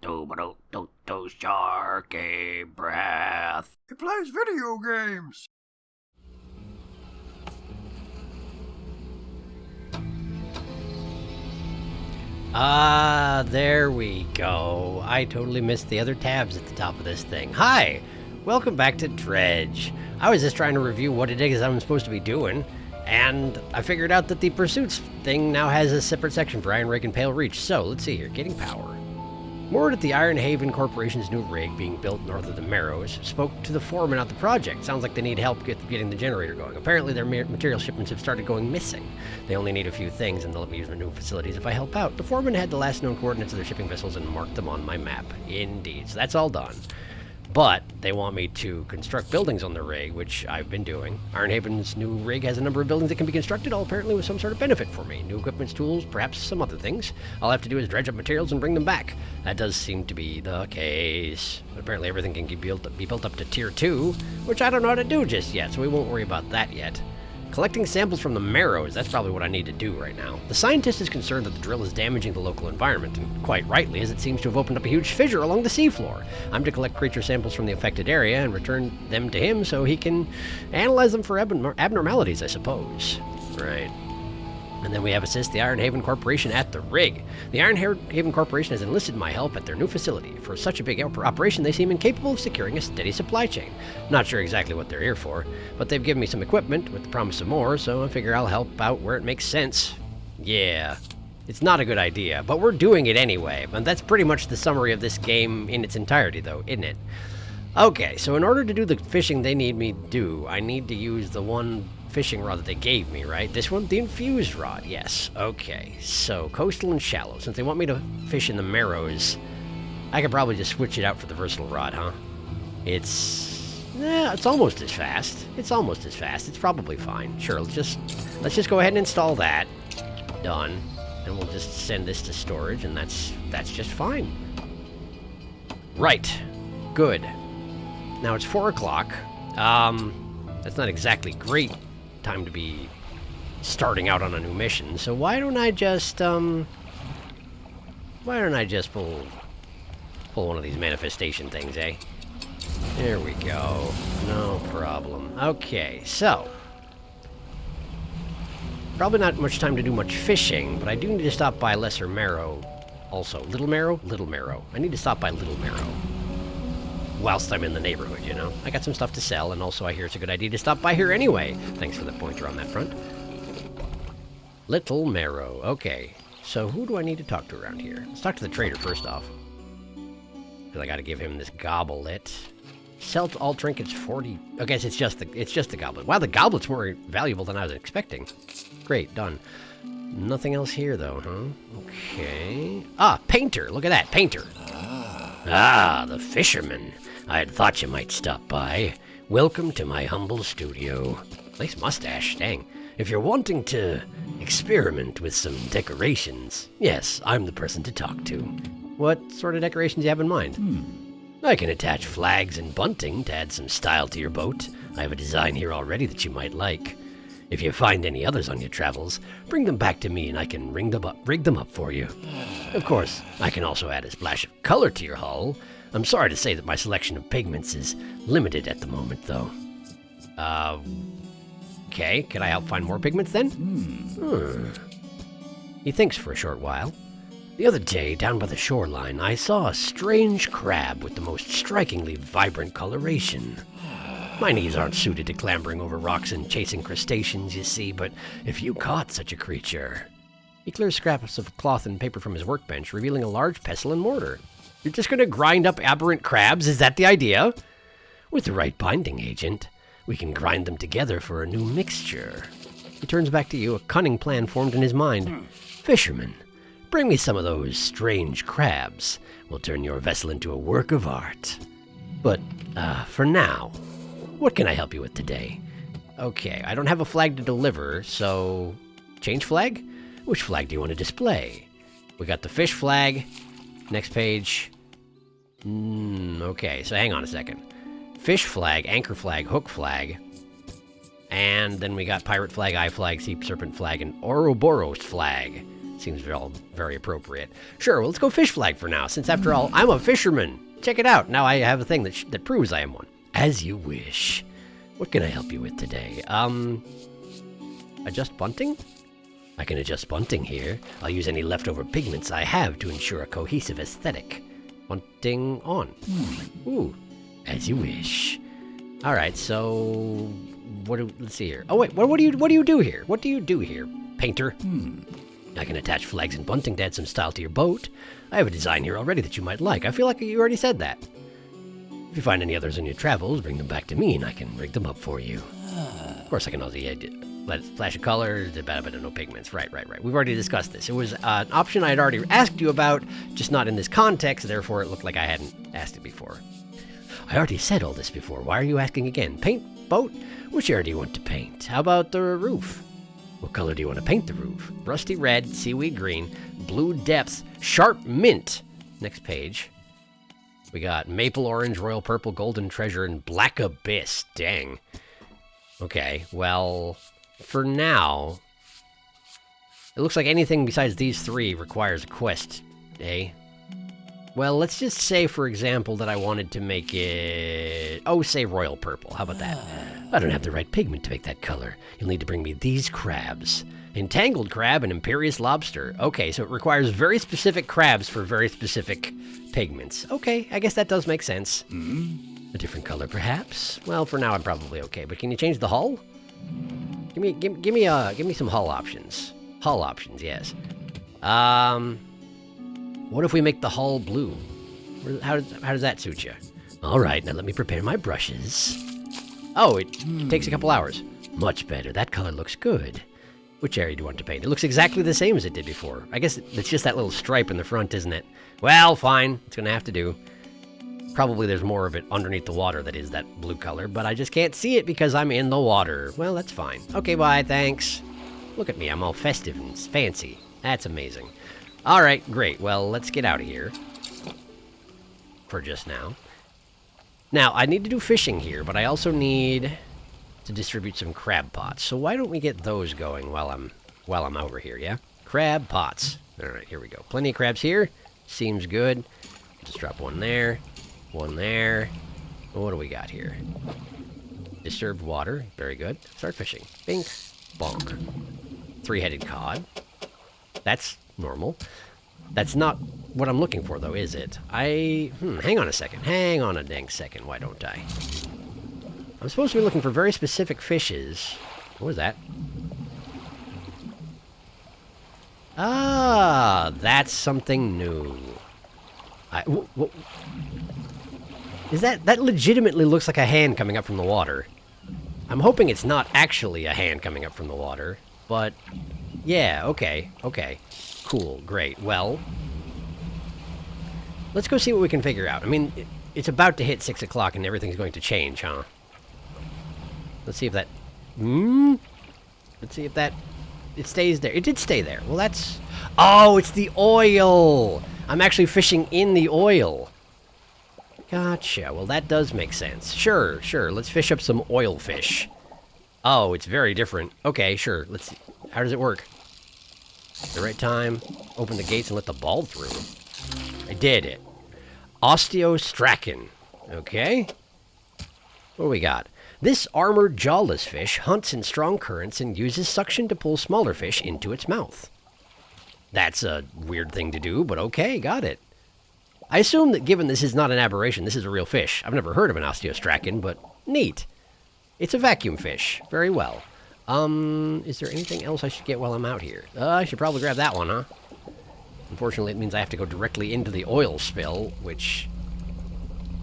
SharkyBreath. He plays video games. There we go. I totally missed the other tabs at the top of this thing. Hi! Welcome back to Dredge. I was just trying to review what it is I'm supposed to be doing, and I figured out that the Pursuits thing now has a separate section for Iron Rake and Pale Reach. So, let's see here. Getting power. Moored at the Iron Haven Corporation's new rig being built north of the Marrows, spoke to the foreman at the project. Sounds like they need help getting the generator going. Apparently their material shipments have started going missing. They only need a few things and they'll let me use their new facilities if I help out. The foreman had the last known coordinates of their shipping vessels and marked them on my map. Indeed, so that's all done. But they want me to construct buildings on the rig, which I've been doing. Ironhaven's new rig has a number of buildings that can be constructed, all apparently with some sort of benefit for me. New equipment, tools, perhaps some other things. All I have to do is dredge up materials and bring them back. That does seem to be the case. Apparently everything can be built up to Tier 2, which I don't know how to do just yet, so we won't worry about that yet. Collecting samples from the Marrows, that's probably what I need to do right now. The scientist is concerned that the drill is damaging the local environment, and quite rightly, as it seems to have opened up a huge fissure along the seafloor. I'm to collect creature samples from the affected area and return them to him so he can analyze them for abnormalities, I suppose. Right. And then we have assist the Iron Haven Corporation at the rig. The Iron Haven Corporation has enlisted my help at their new facility. For such a big operation, they seem incapable of securing a steady supply chain. Not sure exactly what they're here for, but they've given me some equipment with the promise of more, so I figure I'll help out where it makes sense. Yeah, it's not a good idea, but we're doing it anyway. And that's pretty much the summary of this game in its entirety, though, isn't it? Okay, so in order to do the fishing they need me to do, I need to use the one fishing rod that they gave me, right? This one? The infused rod, yes. Okay, so coastal and shallow. Since they want me to fish in the Marrows, I could probably just switch it out for the versatile rod, huh? It's almost as fast. It's almost as fast. It's probably fine. Sure, let's just go ahead and install that. Done. And we'll just send this to storage, and that's just fine. Right. Good. Now it's 4 o'clock. That's not exactly great time to be starting out on a new mission, so why don't I just pull one of these manifestation things, eh? There we go. No problem. Okay, so probably not much time to do much fishing, but I do need to stop by Lesser Marrow also. Little Marrow? Little Marrow. I need to stop by Little Marrow whilst I'm in the neighborhood, you know? I got some stuff to sell, and also I hear it's a good idea to stop by here anyway. Thanks for the pointer on that front. Little Marrow. Okay, so who do I need to talk to around here? Let's talk to the trader first off, because I got to give him this goblet. Sell all trinkets 40. Okay, it's just the goblet. Wow, the goblet's more valuable than I was expecting. Great, done. Nothing else here though, huh? Okay. Ah, painter. Look at that, painter. Ah, the fisherman. I had thought you might stop by. Welcome to my humble studio. Nice mustache, dang. If you're wanting to experiment with some decorations, yes, I'm the person to talk to. What sort of decorations do you have in mind? I can attach flags and bunting to add some style to your boat. I have a design here already that you might like. If you find any others on your travels, bring them back to me and I can rig them up for you. Of course, I can also add a splash of color to your hull. I'm sorry to say that my selection of pigments is limited at the moment, though. Okay, can I help find more pigments then? He thinks for a short while. The other day, down by the shoreline, I saw a strange crab with the most strikingly vibrant coloration. My knees aren't suited to clambering over rocks and chasing crustaceans, you see, but if you caught such a creature... He clears scraps of cloth and paper from his workbench, revealing a large pestle and mortar. You're just going to grind up aberrant crabs? Is that the idea? With the right binding agent, we can grind them together for a new mixture. He turns back to you, a cunning plan formed in his mind. Fisherman, bring me some of those strange crabs. We'll turn your vessel into a work of art. But, for now, what can I help you with today? Okay, I don't have a flag to deliver, so... Change flag? Which flag do you want to display? We got the fish flag. Next page. Okay, so hang on a second. Fish flag, anchor flag, hook flag. And then we got pirate flag, eye flag, sea serpent flag, and Ouroboros flag. Seems all very appropriate. Sure, well, let's go fish flag for now, since after all, I'm a fisherman. Check it out. Now I have a thing that proves I am one. As you wish. What can I help you with today? Adjust bunting? I can adjust bunting here. I'll use any leftover pigments I have to ensure a cohesive aesthetic. Bunting on. Ooh, as you wish. All right, so let's see here. Oh wait, what do you do here? What do you do here, painter? I can attach flags and bunting to add some style to your boat. I have a design here already that you might like. I feel like you already said that. If you find any others in your travels, bring them back to me and I can rig them up for you. Of course, I can also let it flash of colors, but no pigments. Right. We've already discussed this. It was an option I had already asked you about, just not in this context, therefore it looked like I hadn't asked it before. I already said all this before. Why are you asking again? Paint? Boat? Which area do you want to paint? How about the roof? What color do you want to paint the roof? Rusty red, seaweed green, blue depths, sharp mint. Next page. We got maple orange, royal purple, golden treasure, and black abyss. Dang. Okay, well, for now, it looks like anything besides these three requires a quest, eh? Well, let's just say, for example, that I wanted to make it... Oh, say royal purple. How about that? I don't have the right pigment to make that color. You'll need to bring me these crabs. Entangled crab and imperious lobster. Okay, so it requires very specific crabs for very specific pigments. Okay, I guess that does make sense. A different color, perhaps? Well, for now, I'm probably okay. But can you change the hull? Give me some hull options. Hull options, yes. What if we make the hull blue? How does that suit you? All right, now let me prepare my brushes. Oh, it takes a couple hours. Much better. That color looks good. Which area do you want to paint? It looks exactly the same as it did before. I guess it's just that little stripe in the front, isn't it? Well, fine. It's going to have to do. Probably there's more of it underneath the water that is that blue color, but I just can't see it because I'm in the water. Well, that's fine. Okay, bye, thanks. Look at me, I'm all festive and fancy. That's amazing. All right, great. Well, let's get out of here for just now. Now, I need to do fishing here, but I also need to distribute some crab pots. So why don't we get those going while I'm over here, yeah? Crab pots. All right, here we go. Plenty of crabs here. Seems good. Just drop one there. One there. What do we got here? Disturbed water. Very good. Start fishing. Bink. Bonk. Three-headed cod. That's normal. That's not what I'm looking for, though, is it? Hang on a second. Hang on a dang second. Why don't I? I'm supposed to be looking for very specific fishes. What was that? Ah, that's something new. Is that legitimately looks like a hand coming up from the water. I'm hoping it's not actually a hand coming up from the water, but yeah, okay. Cool, great. Well, let's go see what we can figure out. I mean, it's about to hit 6 o'clock and everything's going to change, huh? Let's see if that... Let's see if that... It stays there. It did stay there. Well, that's... Oh, it's the oil! I'm actually fishing in the oil. Gotcha. Well, that does make sense. Sure. Let's fish up some oil fish. Oh, it's very different. Okay, sure. Let's see. How does it work? The right time. Open the gates and let the ball through. I did it. Osteostracan. Okay. What do we got? This armored jawless fish hunts in strong currents and uses suction to pull smaller fish into its mouth. That's a weird thing to do, but okay, got it. I assume that given this is not an aberration, this is a real fish. I've never heard of an osteostracan, but neat. It's a vacuum fish. Very well. Is there anything else I should get while I'm out here? I should probably grab that one, huh? Unfortunately, it means I have to go directly into the oil spill, which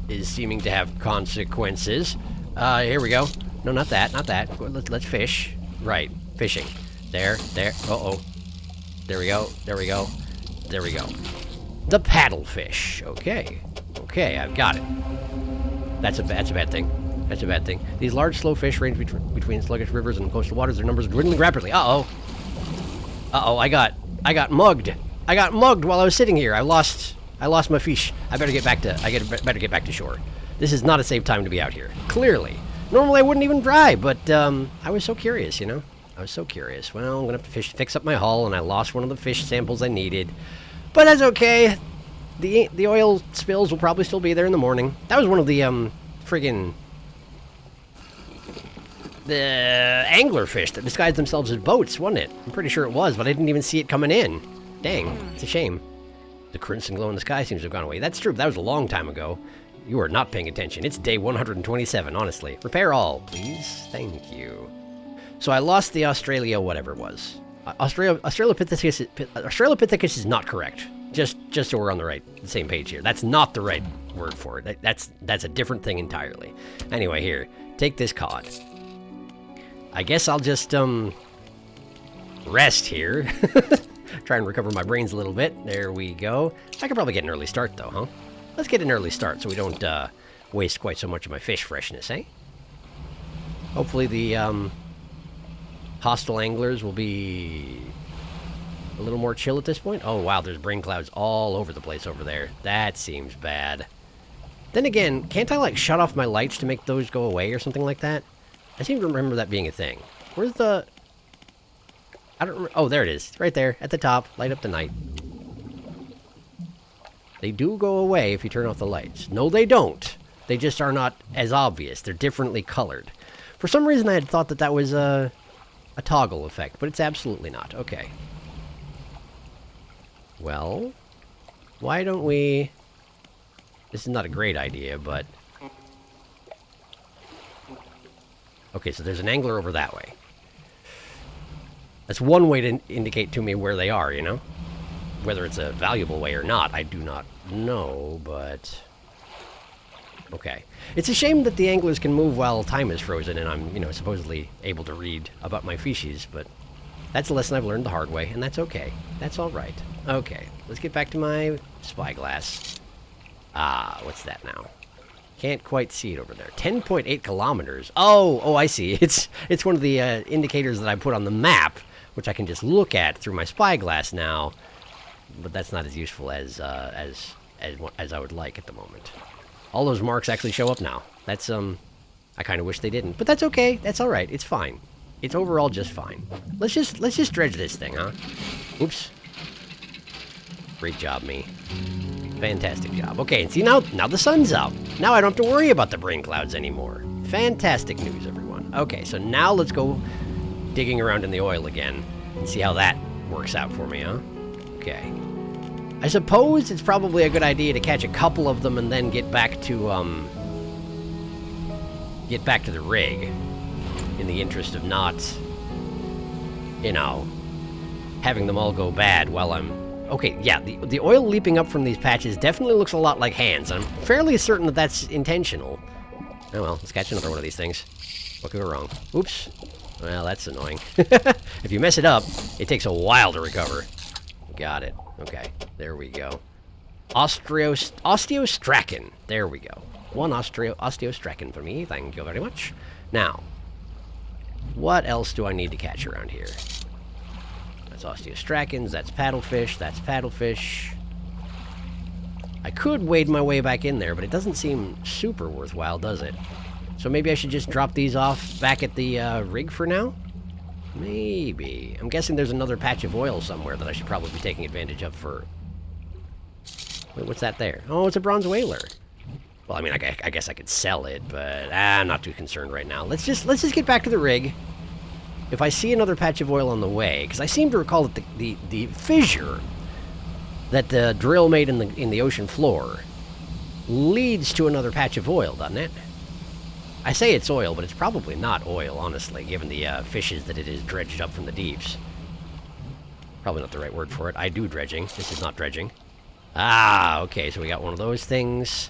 is seeming to have consequences. Here we go. No, not that. Let's fish. Right, fishing. There. Uh-oh. There we go. The paddlefish. Okay, I've got it. That's a bad thing. These large, slow fish range between sluggish rivers and coastal waters. Their numbers are dwindling rapidly. Uh-oh, I got mugged. I got mugged while I was sitting here. I lost my fish. I better get back to shore. This is not a safe time to be out here. Clearly. Normally I wouldn't even try, but I was so curious, you know. I was so curious. Well, I'm gonna have to fix up my hull, and I lost one of the fish samples I needed. But that's okay. The oil spills will probably still be there in the morning. That was one of the, friggin' the anglerfish that disguised themselves as boats, wasn't it? I'm pretty sure it was, but I didn't even see it coming in. Dang, it's a shame. The crimson glow in the sky seems to have gone away. That's true, that was a long time ago. You are not paying attention. It's day 127, honestly. Repair all, please. Thank you. So I lost the Australia whatever it was. Australopithecus is not correct. Just so we're on the same page here. That's not the right word for it. That's a different thing entirely. Anyway, here, take this cod. I guess I'll just rest here. Try and recover my brains a little bit. There we go. I could probably get an early start though, huh? Let's get an early start so we don't waste quite so much of my fish freshness, eh? Hopefully the hostile anglers will be a little more chill at this point. Oh wow, there's brain clouds all over the place over there. That seems bad. Then again, can't I like shut off my lights to make those go away or something like that? I seem to remember that being a thing. Where's the... I don't remember. Oh, there it is. Right there at the top. Light up the night. They do go away if you turn off the lights. No, they don't. They just are not as obvious. They're differently colored. For some reason, I had thought that that was a toggle effect, but it's absolutely not. Okay. Well, why don't we... This is not a great idea, but... Okay, so there's an angler over that way. That's one way to indicate to me where they are, you know? Whether it's a valuable way or not, I do not know, but... Okay. It's a shame that the anglers can move while time is frozen and I'm, you know, supposedly able to read about my fishes, but that's a lesson I've learned the hard way, and that's okay. That's all right. Okay, let's get back to my spyglass. Ah, what's that now? Can't quite see it over there. 10.8 kilometers. Oh, I see. It's one of the indicators that I put on the map, which I can just look at through my spyglass now. But that's not as useful as I would like at the moment. All those marks actually show up now. That's I kind of wish they didn't, but that's okay. That's all right. It's fine. It's overall just fine. Let's just dredge this thing, huh? Oops. Great job, me. Fantastic job. Okay, and see now the sun's up. Now I don't have to worry about the brain clouds anymore. Fantastic news, everyone. Okay, so now let's go digging around in the oil again and see how that works out for me, huh? Okay. I suppose it's probably a good idea to catch a couple of them and then get back to the rig in the interest of not, you know, having them all go bad while I'm... Okay, yeah, the oil leaping up from these patches definitely looks a lot like hands. I'm fairly certain that that's intentional. Oh well, let's catch another one of these things. What could go wrong? Oops. Well, that's annoying. If you mess it up, it takes a while to recover. Got it. Okay, there we go. Osteostracan. There we go. One osteostracan for me. Thank you very much. Now, what else do I need to catch around here? That's osteostracans. That's paddlefish. That's paddlefish. I could wade my way back in there, but it doesn't seem super worthwhile, does it? So maybe I should just drop these off back at the rig for now? Maybe. I'm guessing there's another patch of oil somewhere that I should probably be taking advantage of for... Wait, what's that there? Oh, it's a bronze whaler. Well, I mean, I guess I could sell it, but I'm not too concerned right now. Let's just get back to the rig. If I see another patch of oil on the way, because I seem to recall that the fissure that the drill made in the ocean floor leads to another patch of oil, doesn't it? I say it's oil, but it's probably not oil, honestly, given the fishes that it is dredged up from the deeps. Probably not the right word for it. I do dredging. This is not dredging. Ah, okay, so we got one of those things.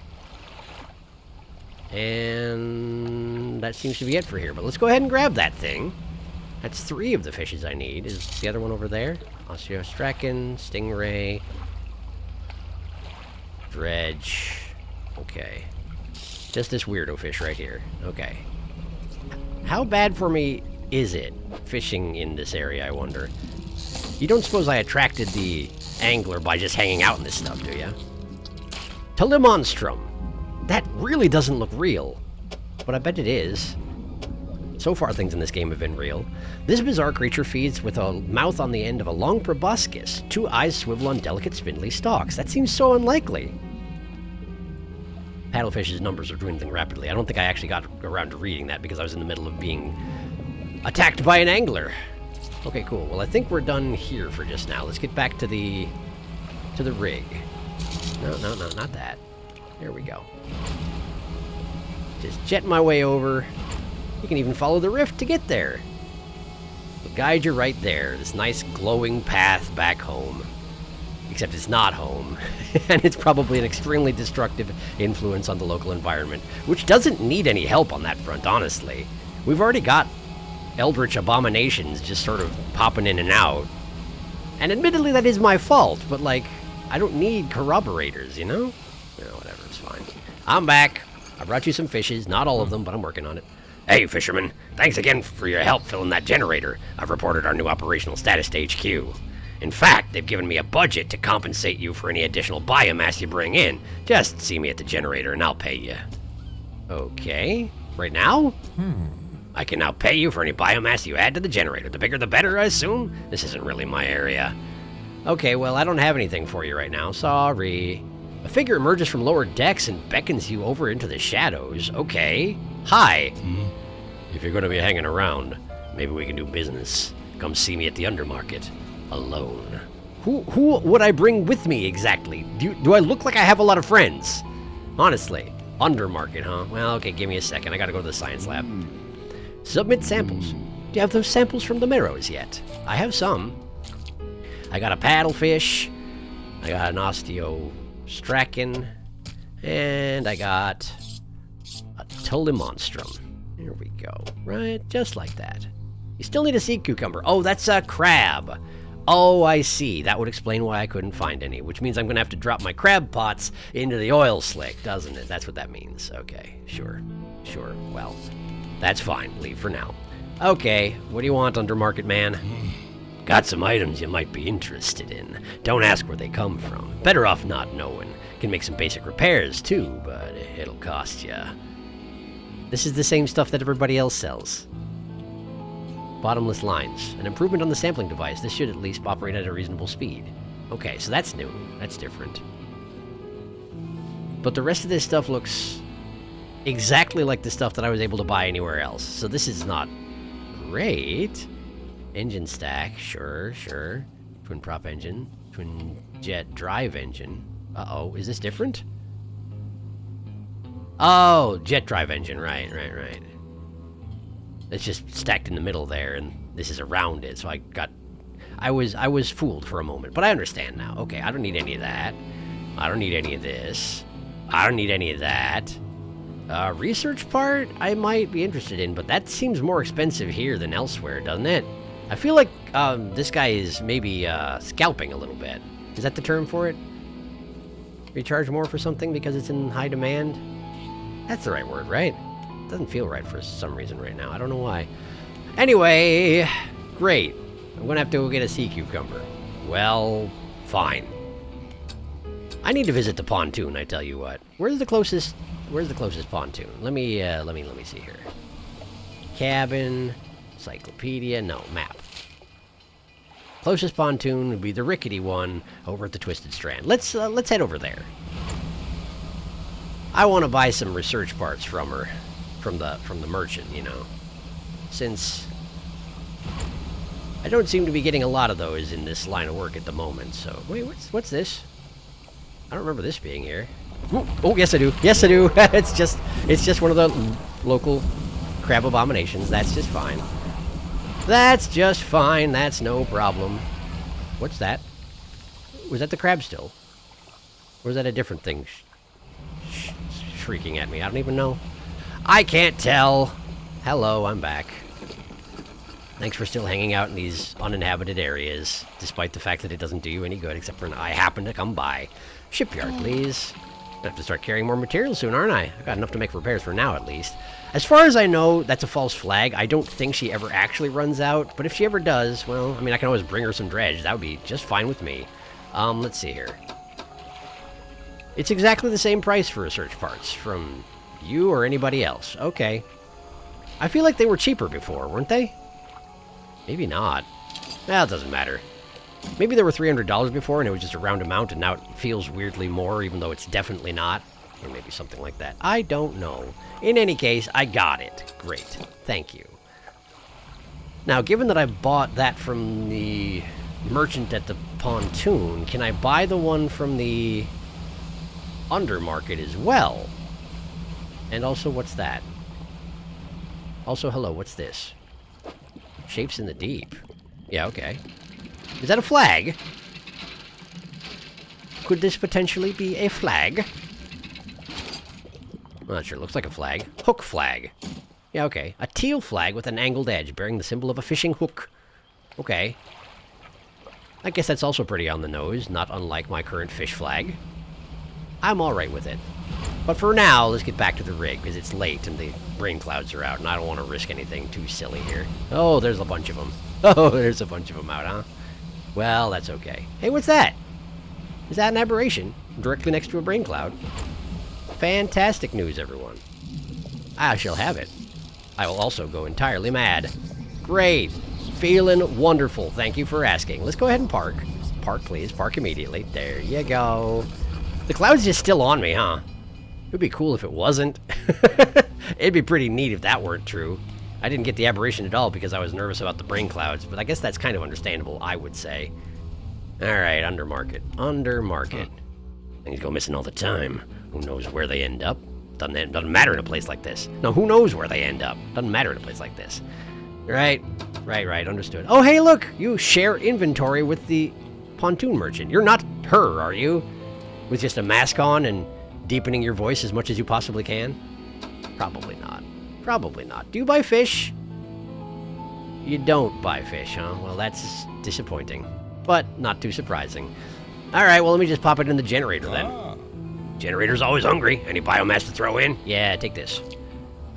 And that seems to be it for here, but let's go ahead and grab that thing. That's 3 of the fishes I need. Is the other one over there? Osteostracan, stingray, dredge. Okay. Just this weirdo fish right here. Okay. How bad for me is it fishing in this area, I wonder? You don't suppose I attracted the angler by just hanging out in this stuff, do you? Telemonstrum. That really doesn't look real. But I bet it is. So far, things in this game have been real. This bizarre creature feeds with a mouth on the end of a long proboscis. 2 eyes swivel on delicate spindly stalks. That seems so unlikely. Paddlefish's numbers are dwindling rapidly. I don't think I actually got around to reading that because I was in the middle of being attacked by an angler. Okay, cool. Well, I think we're done here for just now. Let's get back to the rig. No, not that. There we go. Just jet my way over. You can even follow the rift to get there. It'll guide you right there. This nice glowing path back home. Except it's not home. And it's probably an extremely destructive influence on the local environment, which doesn't need any help on that front, honestly. We've already got eldritch abominations just sort of popping in and out. And admittedly, that is my fault, but, like, I don't need corroborators, you know? No, whatever, it's fine. I'm back. I brought you some fishes. Not all of them, but I'm working on it. Hey, fisherman. Thanks again for your help filling that generator. I've reported our new operational status to HQ. In fact, they've given me a budget to compensate you for any additional biomass you bring in. Just see me at the generator and I'll pay you. Okay. Right now? I can now pay you for any biomass you add to the generator. The bigger the better, I assume? This isn't really my area. Okay, well, I don't have anything for you right now. Sorry. A figure emerges from lower decks and beckons you over into the shadows. Okay. Hi. If you're going to be hanging around, maybe we can do business. Come see me at the Undermarket. Alone. Who would I bring with me exactly? Do I look like I have a lot of friends? Honestly. Undermarket, huh? Well, okay, give me a second. I gotta go to the science lab. Submit samples. Do you have those samples from the Marrows yet? I have some. I got a paddlefish. I got an osteostracan. And I got a Tolimonstrum. Here we go. Right, just like that. You still need a sea cucumber. Oh, that's a crab. Oh, I see. That would explain why I couldn't find any, which means I'm going to have to drop my crab pots into the oil slick, doesn't it? That's what that means. Okay, sure. Well, that's fine. Leave for now. Okay, what do you want, Undermarket man? Got some items you might be interested in. Don't ask where they come from. Better off not knowing. Can make some basic repairs, too, but it'll cost ya. This is the same stuff that everybody else sells. Bottomless lines. An improvement on the sampling device. This should at least operate at a reasonable speed. Okay, so that's new. That's different. But the rest of this stuff looks exactly like the stuff that I was able to buy anywhere else. So this is not great. Engine stack. Sure. Twin prop engine. Twin jet drive engine. Uh-oh. Is this different? Oh, jet drive engine. Right. It's just stacked in the middle there, and this is around it, so I was fooled for a moment, but I understand now. Okay, I don't need any of that. I don't need any of this. I don't need any of that. Research part, I might be interested in, but that seems more expensive here than elsewhere, doesn't it? I feel like this guy is maybe scalping a little bit. Is that the term for it? Recharge more for something because it's in high demand? That's the right word, right? Doesn't feel right for some reason right now. I don't know why. Anyway, great. I'm gonna have to go get a sea cucumber. Well, fine. I need to visit the pontoon, I tell you what. Where's the closest pontoon? Let me see here. Cabin, encyclopedia, no, map. Closest pontoon would be the rickety one over at the Twisted Strand. Let's head over there. I want to buy some research parts from her. From the merchant, you know, since I don't seem to be getting a lot of those in this line of work at the moment. So wait, what's this? I don't remember this being here. Oh, yes I do. It's just one of the local crab abominations. That's just fine. That's no problem. What's that? Was that the crab still? Or was that a different thing shrieking at me? I don't even know. I can't tell. Hello, I'm back. Thanks for still hanging out in these uninhabited areas, despite the fact that it doesn't do you any good, except for I happen to come by. Shipyard, please. I have to start carrying more materials soon, aren't I? I've got enough to make repairs for now, at least. As far as I know, that's a false flag. I don't think she ever actually runs out, but if she ever does, well, I mean, I can always bring her some dredge. That would be just fine with me. Let's see here. It's exactly the same price for research parts from you or anybody else. Okay. I feel like they were cheaper before, weren't they? Maybe not. Well, it doesn't matter. Maybe they were $300 before and it was just a round amount and now it feels weirdly more even though it's definitely not. Or maybe something like that. I don't know. In any case, I got it. Great. Thank you. Now, given that I bought that from the merchant at the pontoon, can I buy the one from the undermarket as well? And also, what's that? Also, hello, what's this? Shapes in the deep. Yeah, okay. Is that a flag? Could this potentially be a flag? I'm not sure. It looks like a flag. Hook flag. Yeah, okay. A teal flag with an angled edge bearing the symbol of a fishing hook. Okay. I guess that's also pretty on the nose, not unlike my current fish flag. I'm alright with it. But for now, let's get back to the rig, because it's late and the rain clouds are out, and I don't want to risk anything too silly here. Oh, there's a bunch of them. Oh, there's a bunch of them out, huh? Well, that's okay. Hey, what's that? Is that an aberration? Directly next to a brain cloud? Fantastic news, everyone. I shall have it. I will also go entirely mad. Great. Feeling wonderful. Thank you for asking. Let's go ahead and park. Park, please. Park immediately. There you go. The cloud's just still on me, huh? It would be cool if it wasn't. It'd be pretty neat if that weren't true. I didn't get the aberration at all because I was nervous about the brain clouds, but I guess that's kind of understandable, I would say. Alright, undermarket. Undermarket. Things go missing all the time. Who knows where they end up? Doesn't matter in a place like this. No, who knows where they end up? Doesn't matter in a place like this. Right, understood. Oh, hey, look! You share inventory with the pontoon merchant. You're not her, are you? With just a mask on and deepening your voice as much as you possibly can? Probably not. Probably not. Do you buy fish? You don't buy fish, huh? Well, that's disappointing. But not too surprising. Alright, well, let me just pop it in the generator then. Generator's always hungry. Any biomass to throw in? Yeah, take this.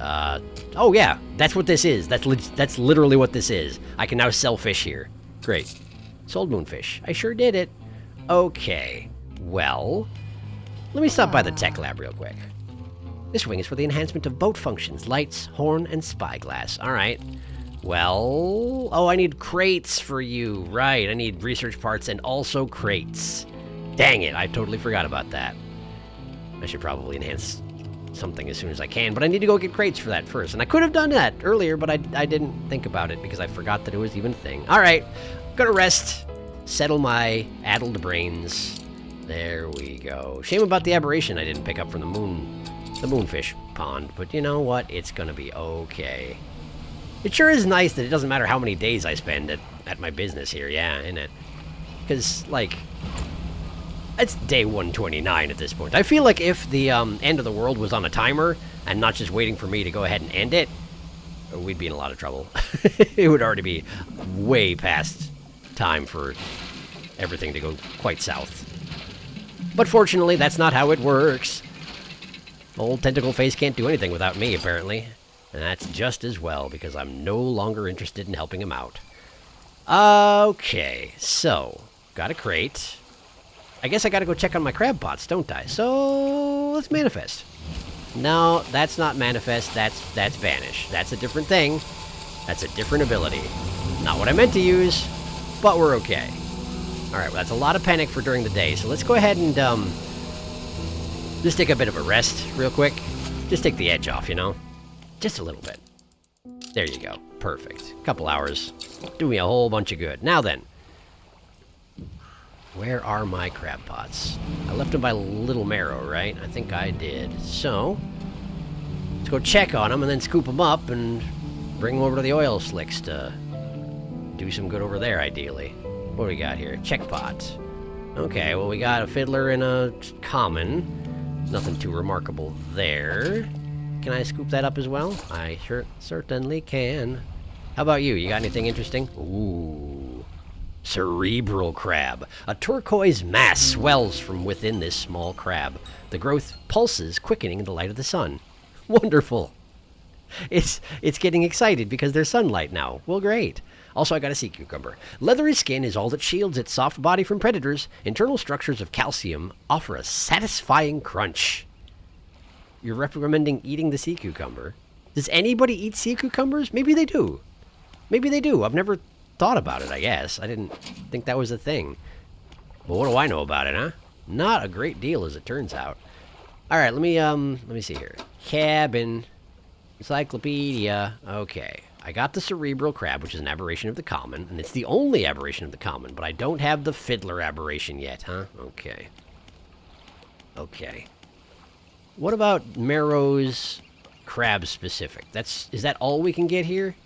Oh yeah, that's what this is. That's literally what this is. I can now sell fish here. Great. Sold moonfish. I sure did it. Okay. Well, let me stop by the tech lab real quick. This wing is for the enhancement of boat functions, lights, horn, and spyglass. Alright. Well... Oh, I need crates for you. Right, I need research parts and also crates. Dang it, I totally forgot about that. I should probably enhance something as soon as I can, but I need to go get crates for that first. And I could have done that earlier, but I didn't think about it because I forgot that it was even a thing. Alright, gonna rest, settle my addled brains. There we go. Shame about the aberration I didn't pick up from the moonfish pond, but you know what? It's gonna be okay. It sure is nice that it doesn't matter how many days I spend at my business here, yeah, isn't it? Because, like, it's day 129 at this point. I feel like if the end of the world was on a timer and not just waiting for me to go ahead and end it, we'd be in a lot of trouble. It would already be way past time for everything to go quite south. But fortunately, that's not how it works. Old Tentacle Face can't do anything without me, apparently. And that's just as well, because I'm no longer interested in helping him out. Okay, so, got a crate. I guess I gotta go check on my crab pots, don't I? So, let's manifest. No, that's not manifest, that's banish. That's a different thing. That's a different ability. Not what I meant to use, but we're okay. Alright, well, that's a lot of panic for during the day, so let's go ahead and, just take a bit of a rest real quick. Just take the edge off, you know? Just a little bit. There you go. Perfect. Couple hours. Do me a whole bunch of good. Now then. Where are my crab pots? I left them by Little Marrow, right? I think I did. So, let's go check on them and then scoop them up and bring them over to the oil slicks to do some good over there, ideally. What do we got here? Check pot. Okay, well, we got a fiddler and a common. Nothing too remarkable there. Can I scoop that up as well? I certainly can. How about you? You got anything interesting? Ooh. Cerebral crab. A turquoise mass swells from within this small crab. The growth pulses, quickening in the light of the sun. Wonderful. It's getting excited because there's sunlight now. Well, great. Also, I got a sea cucumber. Leathery skin is all that shields its soft body from predators. Internal structures of calcium offer a satisfying crunch. You're recommending eating the sea cucumber? Does anybody eat sea cucumbers? Maybe they do. Maybe they do. I've never thought about it, I guess. I didn't think that was a thing. But what do I know about it, huh? Not a great deal, as it turns out. All right, let me see here. Cabin, encyclopedia. Okay, I got the cerebral crab, which is an aberration of the common, and it's the only aberration of the common, but I don't have the fiddler aberration yet, huh? Okay. Okay. What about Marrow's crab specific? Is that all we can get here?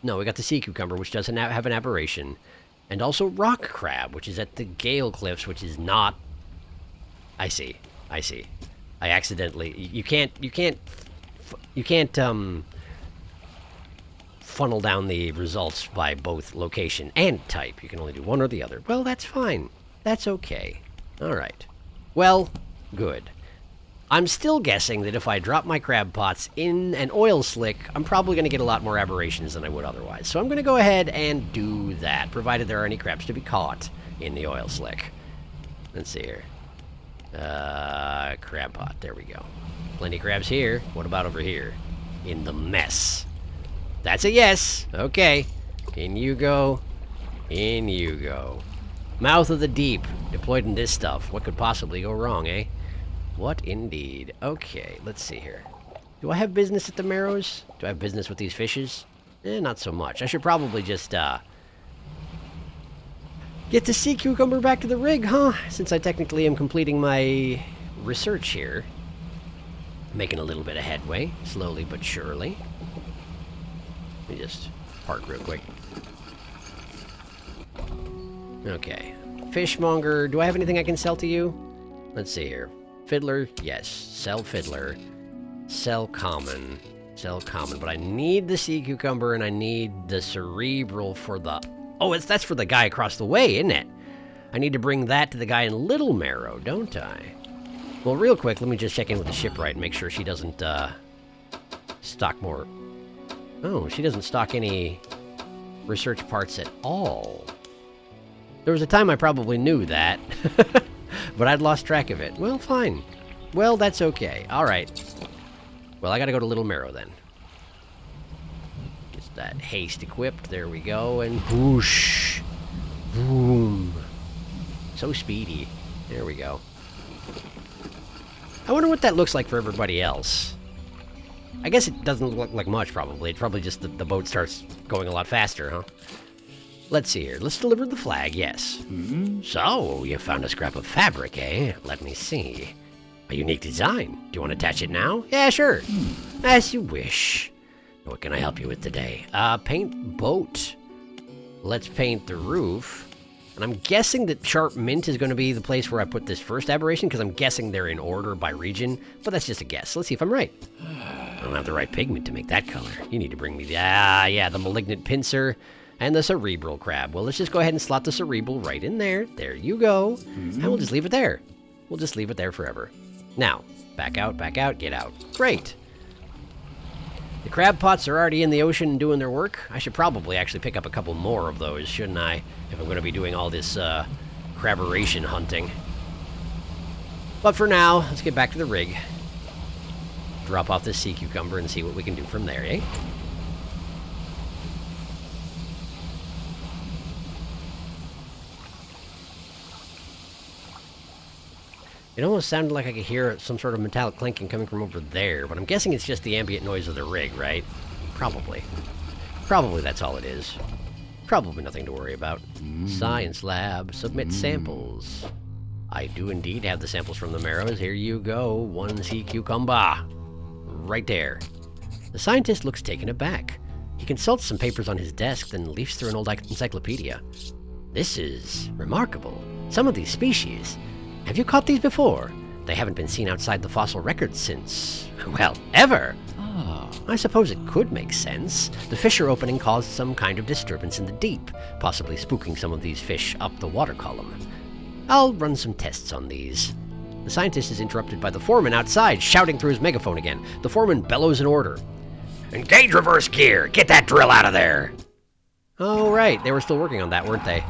No, we got the sea cucumber, which doesn't have an aberration, and also rock crab, which is at the Gale Cliffs, which is not. I see. I accidentally. You can't funnel down the results by both location and type. You can only do one or the other. Well, that's fine. That's okay. All right. Well, good. I'm still guessing that if I drop my crab pots in an oil slick, I'm probably going to get a lot more aberrations than I would otherwise. So I'm going to go ahead and do that, provided there are any crabs to be caught in the oil slick. Let's see here. Crab pot. There we go. Plenty of crabs here. What about over here? In the mess. That's a yes. Okay. In you go. In you go. Mouth of the deep. Deployed in this stuff. What could possibly go wrong, eh? What indeed. Okay, let's see here. Do I have business at the Marrows? Do I have business with these fishes? Not so much. I should probably just, get the sea cucumber back to the rig, huh? Since I technically am completing my research here. Making a little bit of headway, slowly but surely. Let me just park real quick. Okay. Fishmonger, do I have anything I can sell to you? Let's see here. Fiddler, yes. Sell fiddler. Sell common. Sell common. But I need the sea cucumber and I need the cerebral for the... Oh, that's for the guy across the way, isn't it? I need to bring that to the guy in Little Marrow, don't I? Well, real quick, let me just check in with the shipwright and make sure she doesn't, stock more... Oh, she doesn't stock any research parts at all. There was a time I probably knew that. But I'd lost track of it. Well, fine. Well, that's okay. All right. Well, I gotta go to Little Marrow then. Get that haste equipped. There we go. And whoosh. Boom. So speedy. There we go. I wonder what that looks like for everybody else. I guess it doesn't look like much, probably. It's probably just the boat starts going a lot faster, huh? Let's see here. Let's deliver the flag, yes. So, you found a scrap of fabric, eh? Let me see. A unique design. Do you want to attach it now? Yeah, sure. As you wish. What can I help you with today? Paint boat. Let's paint the roof. And I'm guessing that Sharp Mint is going to be the place where I put this first aberration, because I'm guessing they're in order by region, but that's just a guess. Let's see if I'm right. I don't have the right pigment to make that color. You need to bring me the... the malignant pincer and the cerebral crab. Well, let's just go ahead and slot the cerebral right in there. There you go. And we'll just leave it there. We'll just leave it there forever. Now, back out, get out. Great. The crab pots are already in the ocean doing their work. I should probably actually pick up a couple more of those, shouldn't I? If I'm going to be doing all this craberation hunting. But for now, let's get back to the rig. Drop off this sea cucumber and see what we can do from there, eh? It almost sounded like I could hear some sort of metallic clinking coming from over there, but I'm guessing it's just the ambient noise of the rig, right? Probably. Probably that's all it is. Probably nothing to worry about. Science lab, submit samples. I do indeed have the samples from the Marrows. Here you go. One sea cucumber. Right there. The scientist looks taken aback. He consults some papers on his desk, then leafs through an old encyclopedia. This is remarkable. Some of these species... Have you caught these before? They haven't been seen outside the fossil record since... well, ever! I suppose it could make sense. The fissure opening caused some kind of disturbance in the deep, possibly spooking some of these fish up the water column. I'll run some tests on these. The scientist is interrupted by the foreman outside, shouting through his megaphone again. The foreman bellows an order. Engage reverse gear! Get that drill out of there! Oh, right. They were still working on that, weren't they?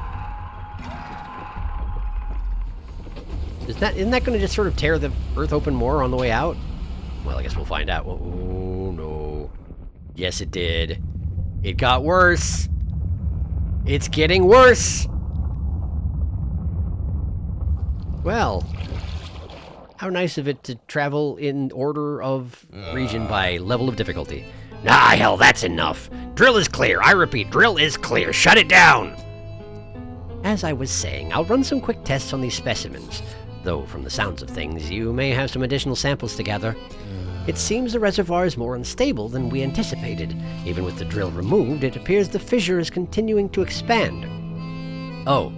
Isn't that going to just sort of tear the Earth open more on the way out? Well, I guess we'll find out. Oh, no. Yes, it did. It got worse. It's getting worse. Well, how nice of it to travel in order of region by level of difficulty. Ah, hell, that's enough. Drill is clear. I repeat, drill is clear. Shut it down. As I was saying, I'll run some quick tests on these specimens, though from the sounds of things, you may have some additional samples to gather. It seems the reservoir is more unstable than we anticipated. Even with the drill removed, it appears the fissure is continuing to expand. Oh,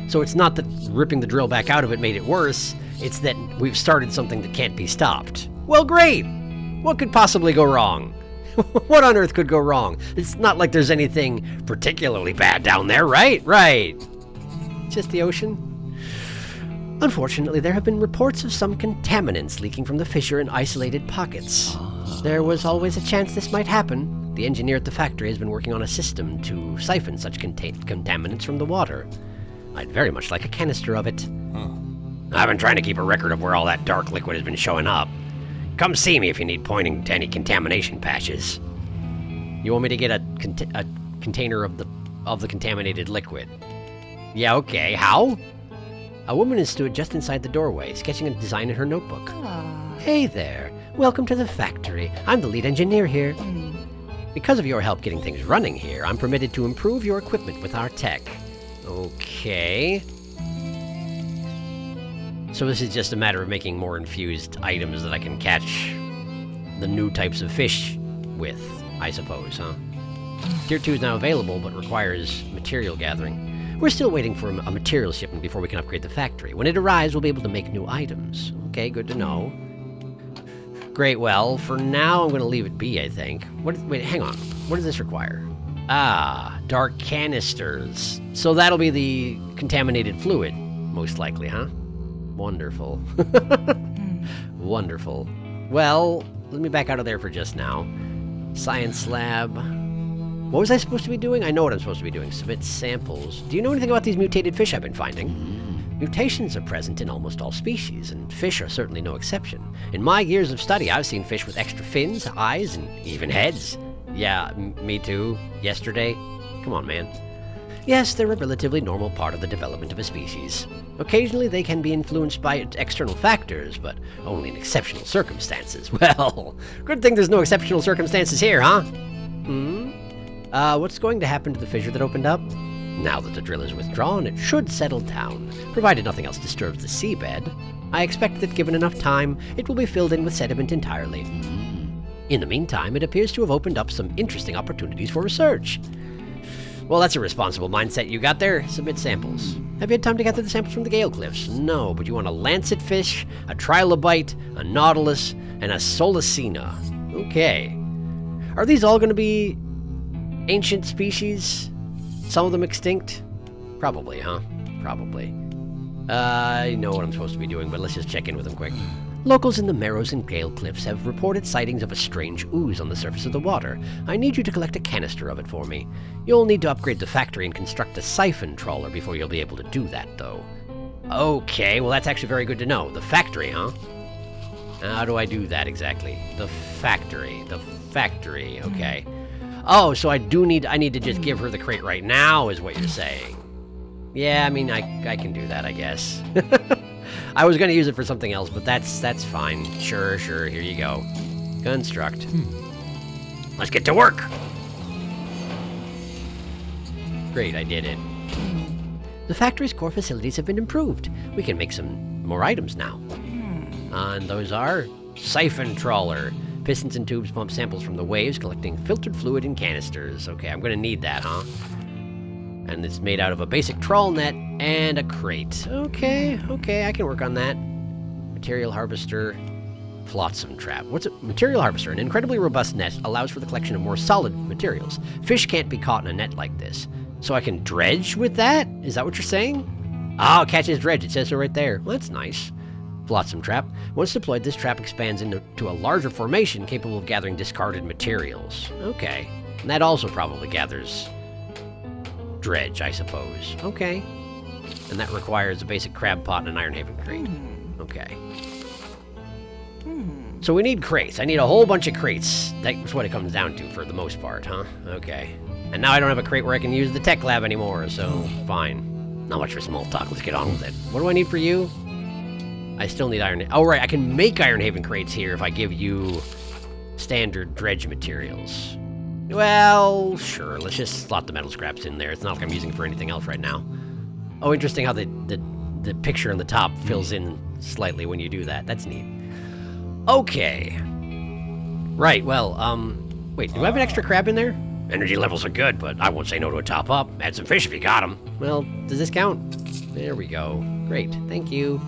so it's not that ripping the drill back out of it made it worse, it's that we've started something that can't be stopped. Well, great! What could possibly go wrong? What on earth could go wrong? It's not like there's anything particularly bad down there, right? Right. Just the ocean? Unfortunately, there have been reports of some contaminants leaking from the fissure in isolated pockets. There was always a chance this might happen. The engineer at the factory has been working on a system to siphon such contaminants from the water. I'd very much like a canister of it. I've been trying to keep a record of where all that dark liquid has been showing up. Come see me if you need pointing to any contamination patches. You want me to get a container of the contaminated liquid? Yeah, okay. How? A woman has stood just inside the doorway, sketching a design in her notebook. Hey there. Welcome to the factory. I'm the lead engineer here. Because of your help getting things running here, I'm permitted to improve your equipment with our tech. Okay. So this is just a matter of making more infused items that I can catch the new types of fish with, I suppose, huh? Tier 2 is now available, but requires material gathering. We're still waiting for a material shipment before we can upgrade the factory. When it arrives, we'll be able to make new items. Okay, good to know. Great, well, for now, I'm going to leave it be, I think. Wait, hang on. What does this require? Ah, dark canisters. So that'll be the contaminated fluid, most likely, huh? Wonderful. Wonderful. Well, let me back out of there for just now. Science lab. What was I supposed to be doing? I know what I'm supposed to be doing. Submit samples. Do you know anything about these mutated fish I've been finding? Mutations are present in almost all species, and fish are certainly no exception. In my years of study, I've seen fish with extra fins, eyes, and even heads. Yeah, me too. Yesterday. Come on, man. Yes, they're a relatively normal part of the development of a species. Occasionally, they can be influenced by external factors, but only in exceptional circumstances. Well, good thing there's no exceptional circumstances here, huh? What's going to happen to the fissure that opened up? Now that the drill is withdrawn, it should settle down, provided nothing else disturbs the seabed. I expect that given enough time, it will be filled in with sediment entirely. In the meantime, it appears to have opened up some interesting opportunities for research. Well, that's a responsible mindset you got there. Submit samples. Have you had time to gather the samples from the Gale Cliffs? No, but you want a lancet fish, a trilobite, a nautilus, and a solicina. Okay. Are these all going to be ancient species? Some of them extinct? Probably, huh? Probably. I know what I'm supposed to be doing, but let's just check in with them quick. Locals in the Marrows and Gale Cliffs have reported sightings of a strange ooze on the surface of the water. I need you to collect a canister of it for me. You'll need to upgrade the factory and construct a siphon trawler before you'll be able to do that, though. Okay, well that's actually very good to know. The factory, huh? How do I do that exactly? The factory, okay. Oh, so I need to just give her the crate right now, is what you're saying. Yeah, I mean, I can do that, I guess. I was going to use it for something else, but that's fine. Sure, here you go. Construct. Let's get to work! Great, I did it. The factory's core facilities have been improved. We can make some more items now. And those are siphon trawler. Pistons and tubes pump samples from the waves, collecting filtered fluid in canisters. Okay, I'm going to need that, huh? And it's made out of a basic trawl net and a crate. Okay, I can work on that. Material harvester, flotsam trap. What's a material harvester? An incredibly robust net allows for the collection of more solid materials. Fish can't be caught in a net like this. So I can dredge with that? Is that what you're saying? Oh, catches dredge. It says so right there. Well, that's nice. Flotsam trap. Once deployed, this trap expands into a larger formation capable of gathering discarded materials. Okay. And that also probably gathers dredge, I suppose. Okay. And that requires a basic crab pot and an Iron Haven crate. Okay. So we need crates. I need a whole bunch of crates. That's what it comes down to for the most part, huh? Okay. And now I don't have a crate where I can use the tech lab anymore, so fine. Not much for small talk. Let's get on with it. What do I need for you? I still need iron. Oh, right. I can make Ironhaven crates here if I give you standard dredge materials. Well, sure. Let's just slot the metal scraps in there. It's not like I'm using it for anything else right now. Oh, interesting how the picture on the top fills in slightly when you do that. That's neat. Okay. Right, well, wait, do I have an extra crab in there? Energy levels are good, but I won't say no to a top up. Add some fish if you got them. Well, does this count? There we go. Great, thank you.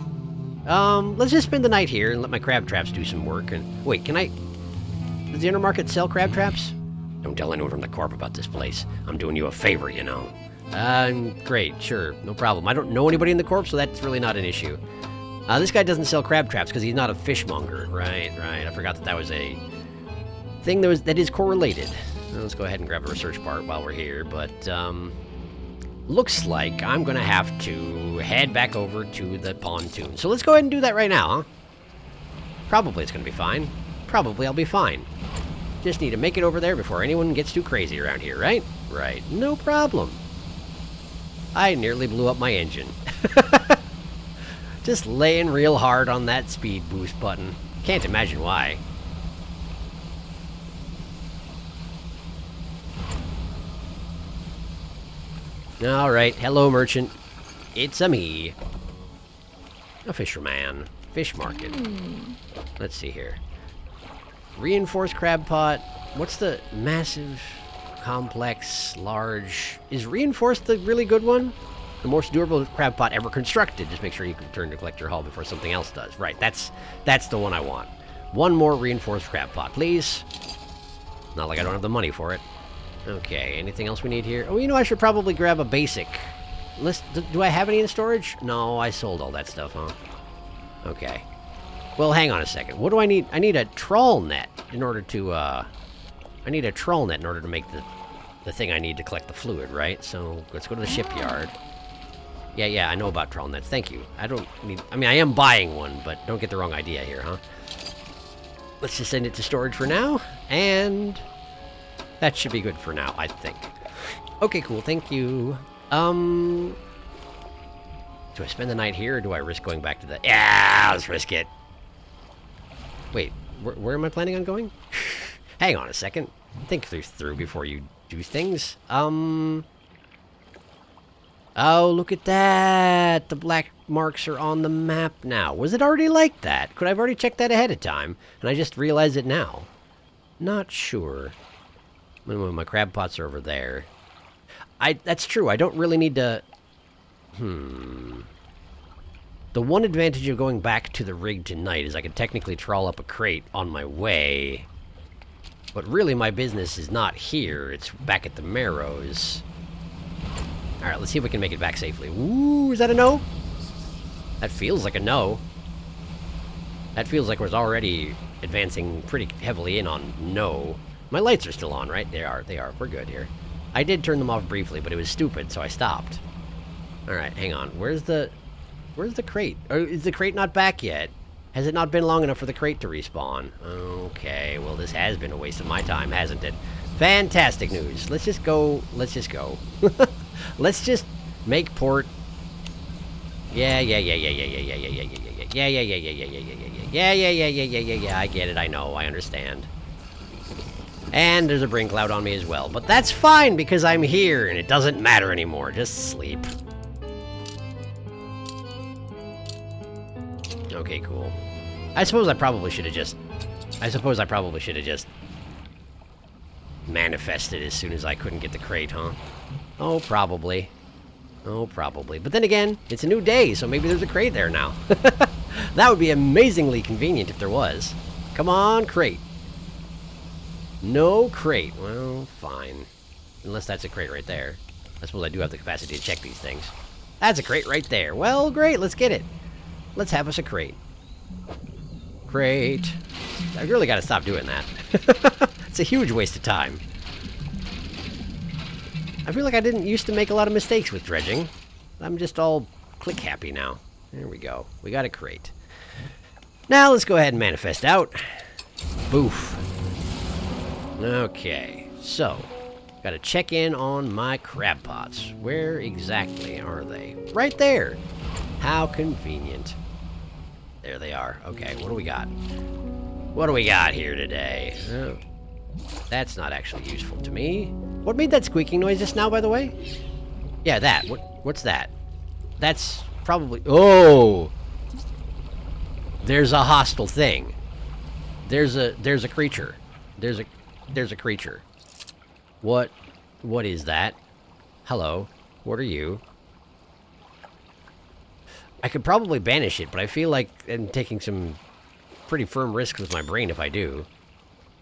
Let's just spend the night here and let my crab traps do some work. And wait, can I... Does the intermarket sell crab traps? Don't tell anyone from the corp about this place. I'm doing you a favor, you know. Great, sure, no problem. I don't know anybody in the corp, so that's really not an issue. This guy doesn't sell crab traps because he's not a fishmonger. Right. I forgot that was a thing that is correlated. Well, let's go ahead and grab a research part while we're here, but, looks like I'm gonna have to head back over to the pontoon. So let's go ahead and do that right now, huh? Probably it's gonna be fine. Probably I'll be fine. Just need to make it over there before anyone gets too crazy around here, right? Right, no problem. I nearly blew up my engine. Just laying real hard on that speed boost button. Can't imagine why. Alright, hello merchant. It's a me. A fisherman. Fish market. Let's see here. Reinforced crab pot. What's the massive, complex, large... Is reinforced the really good one? The most durable crab pot ever constructed. Just make sure you can return to collector hall before something else does. Right, that's the one I want. One more reinforced crab pot, please. Not like I don't have the money for it. Okay, anything else we need here? Oh, you know, I should probably grab a basic. Do I have any in storage? No, I sold all that stuff, huh? Okay. Well, hang on a second. What do I need? I need a trawl net in order to, I need a trawl net in order to make the thing I need to collect the fluid, right? So, let's go to the shipyard. Yeah, I know about trawl nets. Thank you. I am buying one, but don't get the wrong idea here, huh? Let's just send it to storage for now, and that should be good for now, I think. Okay, cool. Thank you. Do I spend the night here, or do I risk going back to the... Yeah, let's risk it. Wait, where am I planning on going? Hang on a second. Think through before you do things. Oh, look at that! The black marks are on the map now. Was it already like that? Could I have already checked that ahead of time, and I just realized it now? Not sure. My crab pots are over there. That's true, I don't really need to... The one advantage of going back to the rig tonight is I can technically trawl up a crate on my way. But really, my business is not here. It's back at the Marrows. Alright, let's see if we can make it back safely. Ooh, is that a no? That feels like a no. That feels like we're already advancing pretty heavily in on no. My lights are still on, right? They are. We're good here. I did turn them off briefly, but it was stupid, so I stopped. Alright, hang on. Where's the crate? Or is the crate not back yet? Has it not been long enough for the crate to respawn? Okay, well, this has been a waste of my time, hasn't it? Fantastic news. Let's just go. Let's just make port. Yeah, I get it, I know, I understand. And there's a brain cloud on me as well, but that's fine because I'm here and it doesn't matter anymore. Just sleep. Okay, cool. I suppose I probably should have just manifested as soon as I couldn't get the crate, huh? Oh, probably. But then again, it's a new day, so maybe there's a crate there now. That would be amazingly convenient if there was. Come on, crate. No crate. Well, fine. Unless that's a crate right there. I suppose I do have the capacity to check these things. That's a crate right there. Well, great, let's get it. Let's have us a crate. Crate. I really gotta stop doing that. It's a huge waste of time. I feel like I didn't used to make a lot of mistakes with dredging. I'm just all click happy now. There we go. We got a crate. Now let's go ahead and manifest out. Boof. Okay, so gotta check in on my crab pots. Where exactly are they? Right there. How convenient. There they are. Okay, what do we got? What do we got here today? Oh, that's not actually useful to me. What made that squeaking noise just now, by the way? Yeah, that. What's that? That's probably... Oh! There's a hostile thing. There's a creature. There's a creature. What is that? Hello. What are you? I could probably banish it, but I feel like I'm taking some pretty firm risks with my brain if I do.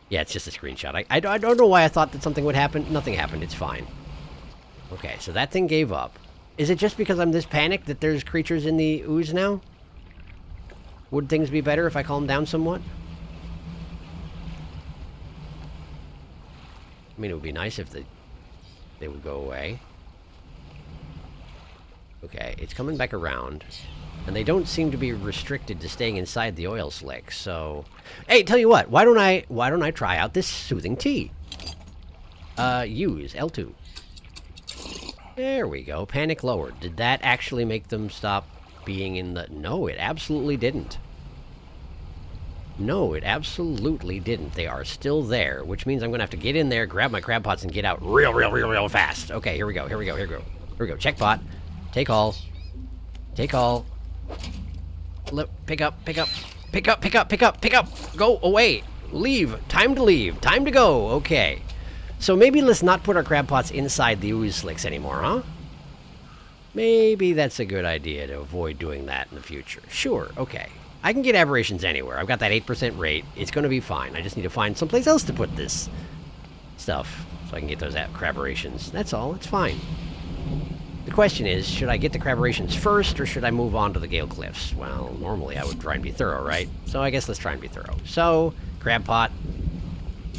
Yeah, it's just a screenshot. I don't know why I thought that something would happen. Nothing happened. It's fine. Okay, so that thing gave up. Is it just because I'm this panicked that there's creatures in the ooze now? Would things be better if I calm down somewhat? I mean, it would be nice if they would go away. Okay, it's coming back around. And they don't seem to be restricted to staying inside the oil slick, so... Hey, tell you what, why don't I try out this soothing tea? Use L2. There we go, panic lowered. Did that actually make them stop being in the... No, it absolutely didn't. No, it absolutely didn't. They are still there, which means I'm gonna have to get in there, grab my crab pots, and get out real fast. Okay, here we go. Check pot. Take all. Pick up. Go away. Leave. Time to leave. Time to go. Okay. So maybe let's not put our crab pots inside the ooze slicks anymore, huh? Maybe that's a good idea to avoid doing that in the future. Sure, okay. I can get aberrations anywhere. I've got that 8% rate. It's going to be fine. I just need to find someplace else to put this stuff so I can get those craberations. That's all. It's fine. The question is, should I get the craberations first, or should I move on to the Gale Cliffs? Well, normally I would try and be thorough, right? So I guess let's try and be thorough. So, crab pot.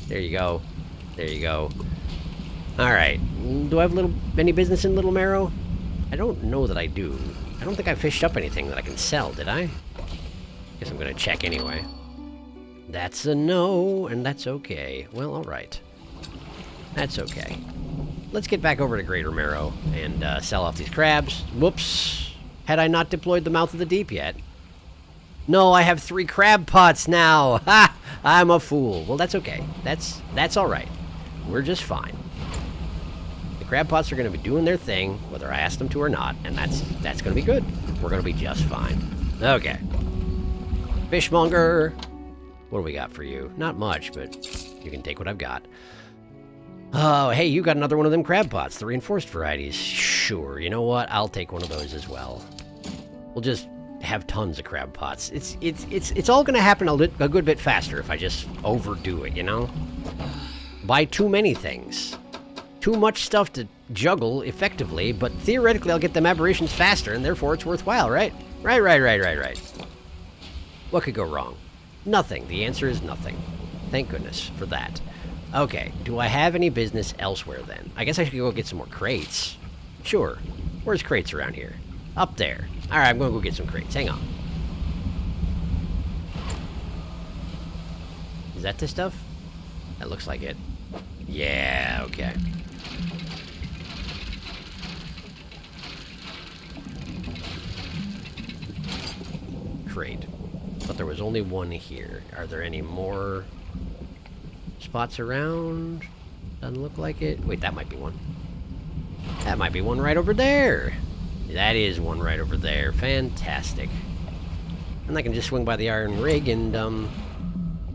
There you go. Alright. Do I have any business in Little Marrow? I don't know that I do. I don't think I fished up anything that I can sell, did I? Guess I'm gonna check anyway. That's a no, and that's okay. Well, alright. That's okay. Let's get back over to Greater Marrow and sell off these crabs. Whoops. Had I not deployed the Mouth of the Deep yet? No, I have 3 crab pots now. Ha! I'm a fool. Well, that's okay. That's alright. We're just fine. The crab pots are going to be doing their thing, whether I ask them to or not, and that's going to be good. We're going to be just fine. Okay. Fishmonger. What do we got for you? Not much, but you can take what I've got. Oh, hey, you got another one of them crab pots, the reinforced varieties. Sure, you know what? I'll take one of those as well. We'll just have tons of crab pots. It's all going to happen a good bit faster if I just overdo it, you know? Buy too many things. Too much stuff to juggle effectively, but theoretically I'll get them aberrations faster, and therefore it's worthwhile, right? Right. What could go wrong? Nothing. The answer is nothing. Thank goodness for that. Okay, do I have any business elsewhere then? I guess I should go get some more crates. Sure. Where's crates around here? Up there. Alright, I'm going to go get some crates. Hang on. Is that this stuff? That looks like it. Yeah, okay. Crate. But there was only one here. Are there any more spots around? Doesn't look like it. Wait, that might be one. That might be one right over there. That is one right over there. Fantastic. And I can just swing by the iron rig and,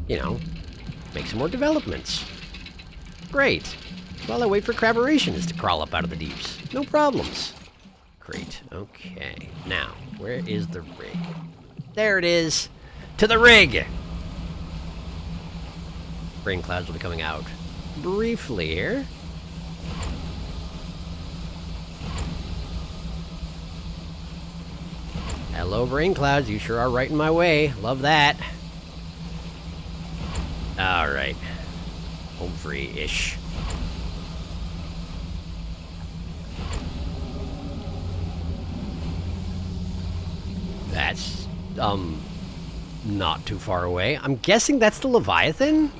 you know, make some more developments. Great. While I wait for craberations to crawl up out of the deeps. No problems. Great. Okay. Now, where is the rig? There it is. To the rig! Rain clouds will be coming out briefly here. Hello, rain clouds. You sure are right in my way. Love that. Alright. Home free-ish. That's, not too far away. I'm guessing that's the Leviathan?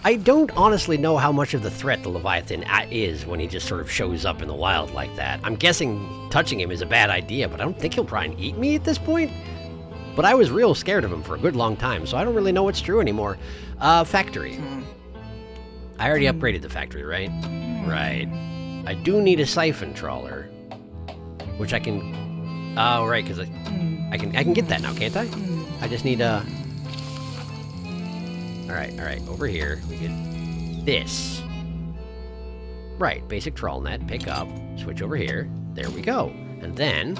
I don't honestly know how much of the threat the Leviathan is when he just sort of shows up in the wild like that. I'm guessing touching him is a bad idea, but I don't think he'll try and eat me at this point. But I was real scared of him for a good long time, so I don't really know what's true anymore. Factory. I already upgraded the factory, right? Right. I do need a siphon trawler, which I can... Oh, right, because I can get that now, can't I? I just need a... Alright, over here, we get this. Right, basic trawl net, pick up, switch over here, there we go. And then,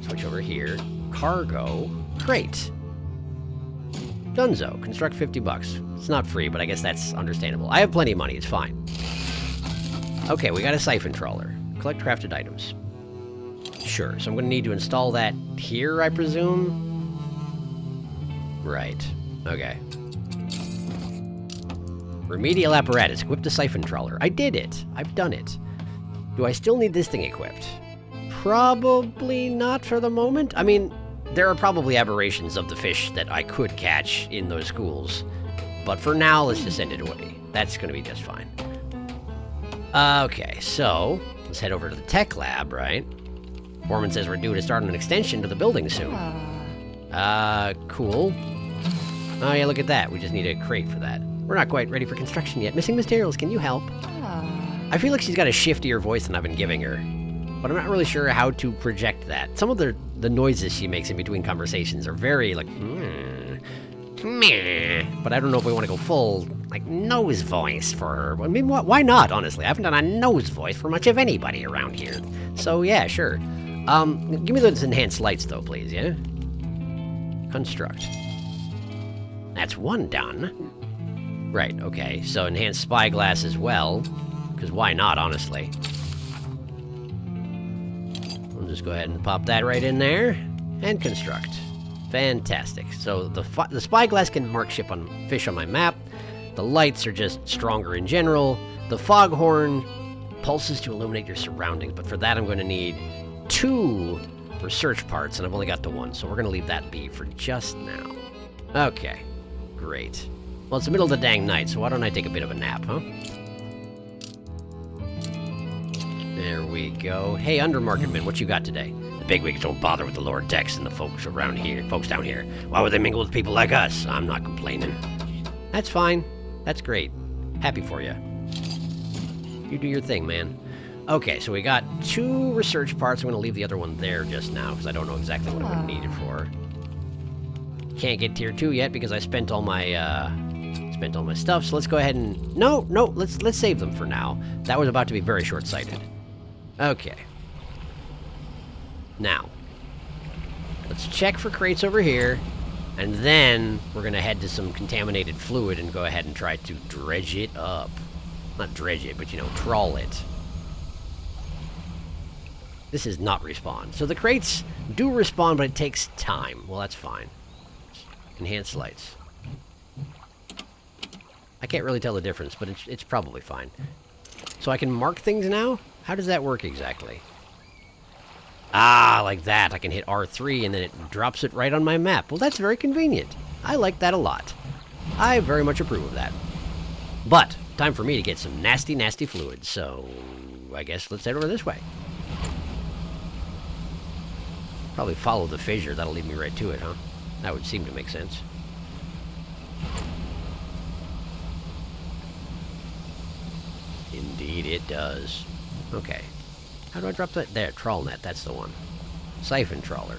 switch over here, cargo, crate. Dunzo, construct 50 bucks. It's not free, but I guess that's understandable. I have plenty of money, it's fine. Okay, we got a siphon trawler. Collect crafted items. Sure, so I'm gonna need to install that here, I presume? Right. Okay. Remedial apparatus. Equip the siphon trawler. I did it. I've done it. Do I still need this thing equipped? Probably not for the moment. I mean, there are probably aberrations of the fish that I could catch in those schools. But for now, let's just send it away. That's going to be just fine. Okay, so let's head over to the tech lab, right? Foreman says we're due to start an extension to the building soon. Cool. Oh yeah, look at that. We just need a crate for that. We're not quite ready for construction yet. Missing materials, can you help? I feel like she's got a shiftier voice than I've been giving her. But I'm not really sure how to project that. Some of the noises she makes in between conversations are very, like, meh. But I don't know if we want to go full, like, nose voice for her. I mean, why not, honestly? I haven't done a nose voice for much of anybody around here. So, yeah, sure. Give me those enhanced lights, though, please, yeah? Construct. That's one done. Right, okay. So enhanced spyglass as well. Because why not, honestly? We'll just go ahead and pop that right in there. And construct. Fantastic. So the spyglass can mark fish on my map. The lights are just stronger in general. The foghorn pulses to illuminate your surroundings. But for that, I'm going to need 2 research parts, and I've only got the 1, so we're going to leave that be for just now. Okay, great. Well, it's the middle of the dang night, so why don't I take a bit of a nap, huh? There we go. Hey, Undermarketman, what you got today? The bigwigs don't bother with the Lord Dex and the folks down here. Why would they mingle with people like us? I'm not complaining. That's fine. That's great. Happy for you. You do your thing, man. Okay, so we got 2 research parts. I'm going to leave the other one there just now, because I don't know exactly what I'm going to need it for. Can't get tier 2 yet, because I spent all my stuff, so let's go ahead and... No, let's save them for now. That was about to be very short-sighted. Okay. Now, let's check for crates over here, and then we're going to head to some contaminated fluid and go ahead and try to dredge it up. Not dredge it, but, you know, trawl it. This is not respawn. So the crates do respawn, but it takes time. Well, that's fine. Enhanced lights. I can't really tell the difference, but it's probably fine. So I can mark things now? How does that work exactly? Ah, like that. I can hit R3 and then it drops it right on my map. Well, that's very convenient. I like that a lot. I very much approve of that. But, time for me to get some nasty, nasty fluids, so I guess let's head over this way. Probably follow the fissure. That'll lead me right to it, huh? That would seem to make sense. Indeed it does. Okay. How do I drop that? There, trawl net. That's the one. Siphon trawler.